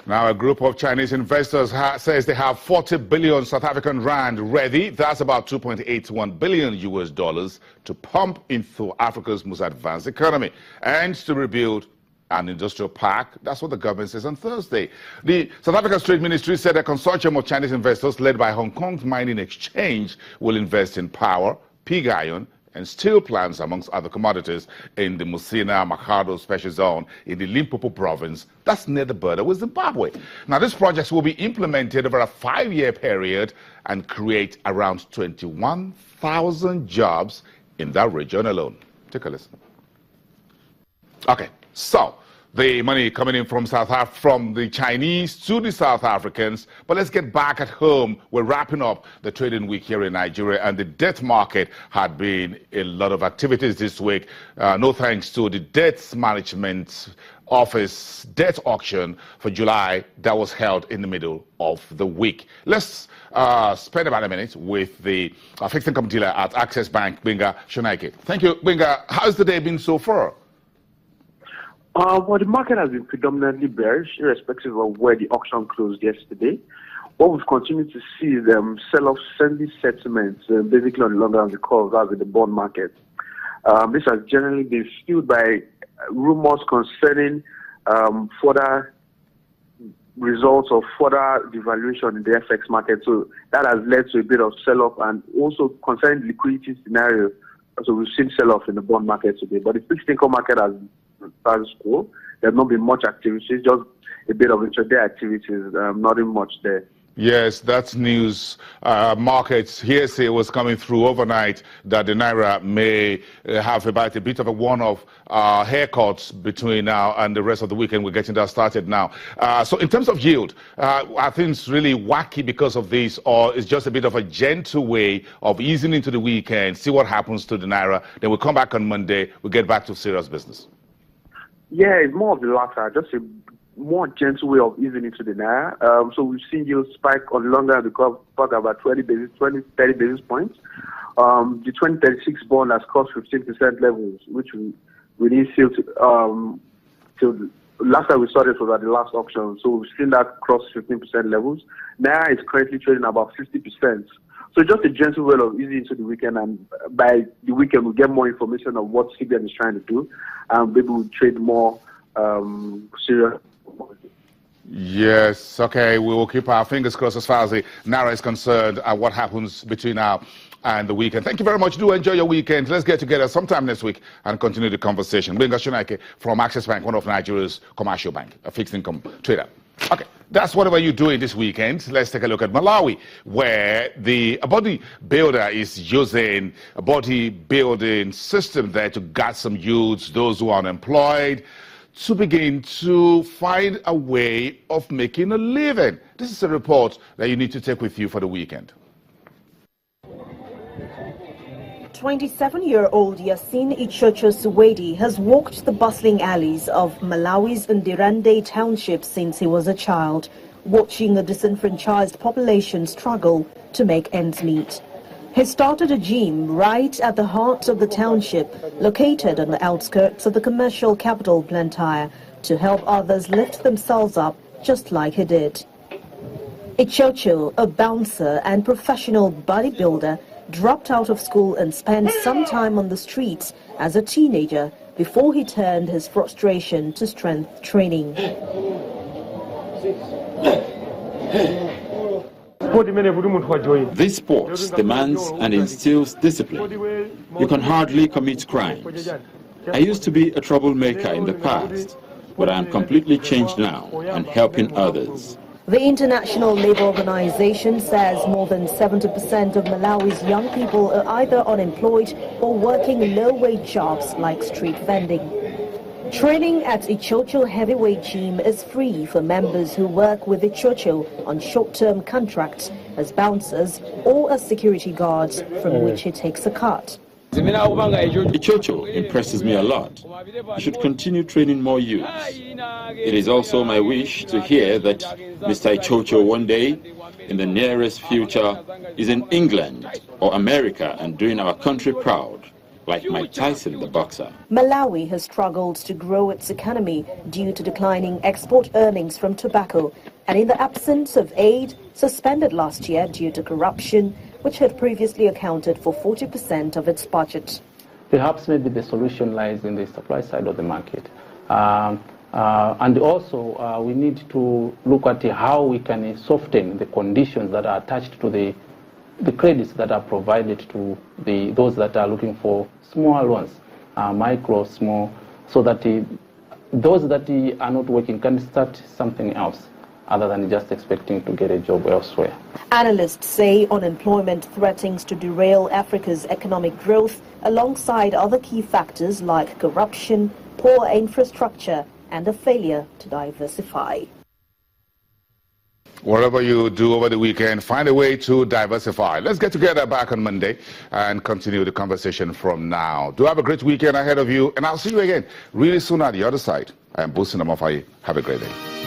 Now, a group of Chinese investors says they have 40 billion South African rand ready. That's about 2.81 billion US dollars to pump into Africa's most advanced economy and to rebuild an industrial park. That's what the government says on Thursday. The South African Trade Ministry said a consortium of Chinese investors led by Hong Kong's Mining Exchange will invest in power, pig iron, and steel plants, amongst other commodities, in the Musina-Makhado Special Zone in the Limpopo province. That's near the border with Zimbabwe. Now, these projects will be implemented over a 5-year period and create around 21,000 jobs in that region alone. Take a listen. Okay, so the money coming in from from the Chinese to the South Africans. But let's get back at home. We're wrapping up the trading week here in Nigeria, and the debt market had been a lot of activities this week. No thanks to the Debt Management Office debt auction for July that was held in the middle of the week. Let's spend about a minute with the fixed income dealer at Access Bank, Gbenga Sonaike. Thank you, Gbenga. How's the day been so far? Well, the market has been predominantly bearish, irrespective of where the auction closed yesterday. What we've continued to see is sell-off friendly sentiments, basically on the longer of the curve, as in the bond market. This has generally been fueled by rumors concerning further results of further devaluation in the FX market. So that has led to a bit of sell-off, and also concerning the liquidity scenario. So we've seen sell-off in the bond market today, but the fixed income market has status quo. There's not been much activity, just a bit of intraday activities, nothing much there. Yes, that's news. Markets hearsay was coming through overnight that the Naira may have about a bit of a one-off haircuts between now and the rest of the weekend. We're getting that started now. So in terms of yield, are things really wacky because of this, or is just a bit of a gentle way of easing into the weekend, see what happens to the Naira, then we'll come back on Monday, we'll get back to serious business? Yeah, it's more of the latter, just a more gentle way of easing into the Naira. So we've seen yield spike on longer the curve, about 30 basis points. The 2036 bond has crossed 15% levels, which we didn't see till last time we saw this was at the last auction. So we've seen that cross 15% levels. Naira is currently trading about 50%. So just a gentle way of easing into the weekend, and by the weekend we'll get more information on what CBN is trying to do, and maybe we'll trade more serious. Yes, okay, we will keep our fingers crossed as far as the Naira is concerned and what happens between now and the weekend. Thank you very much. Do enjoy your weekend. Let's get together sometime next week and continue the conversation. Gbenga Sonaike from Access Bank, one of Nigeria's commercial bank, a fixed income trader. Okay, that's whatever you're doing this weekend. Let's take a look at Malawi, where a bodybuilder is using a bodybuilding system there to get some youths, those who are unemployed, to begin to find a way of making a living. This is a report that you need to take with you for the weekend. 27-year-old Yasin Ichocho Suwedi has walked the bustling alleys of Malawi's Ndirande township since he was a child, watching a disenfranchised population struggle to make ends meet. He started a gym right at the heart of the township, located on the outskirts of the commercial capital Blantyre, to help others lift themselves up just like he did. Ichocho, a bouncer and professional bodybuilder, dropped out of school and spent some time on the streets as a teenager before he turned his frustration to strength training. This sport demands and instills discipline. You can hardly commit crimes. I used to be a troublemaker in the past, but I am completely changed now and helping others. The International Labour Organization says more than 70% of Malawi's young people are either unemployed or working low-wage jobs like street vending. Training at Ichocho Heavyweight Gym is free for members who work with Ichocho on short-term contracts as bouncers or as security guards, from which he takes a cut. Ichocho impresses me a lot. I should continue training more youths. It is also my wish to hear that Mr. Ichocho one day, in the nearest future, is in England or America and doing our country proud. like Mike Tyson, the boxer. Malawi has struggled to grow its economy due to declining export earnings from tobacco and in the absence of aid suspended last year due to corruption, which had previously accounted for 40% of its budget. Perhaps maybe the solution lies in the supply side of the market. And also we need to look at how we can soften the conditions that are attached to the credits that are provided to those that are looking for small loans, micro, small, so that those that are not working can start something else other than just expecting to get a job elsewhere. Analysts say unemployment threatens to derail Africa's economic growth alongside other key factors like corruption, poor infrastructure, and a failure to diversify. Whatever you do over the weekend, find a way to diversify. Let's get together back on Monday and continue the conversation from now. Do have a great weekend ahead of you, and I'll see you again really soon on the other side. I am Busi Namafaye. Have a great day.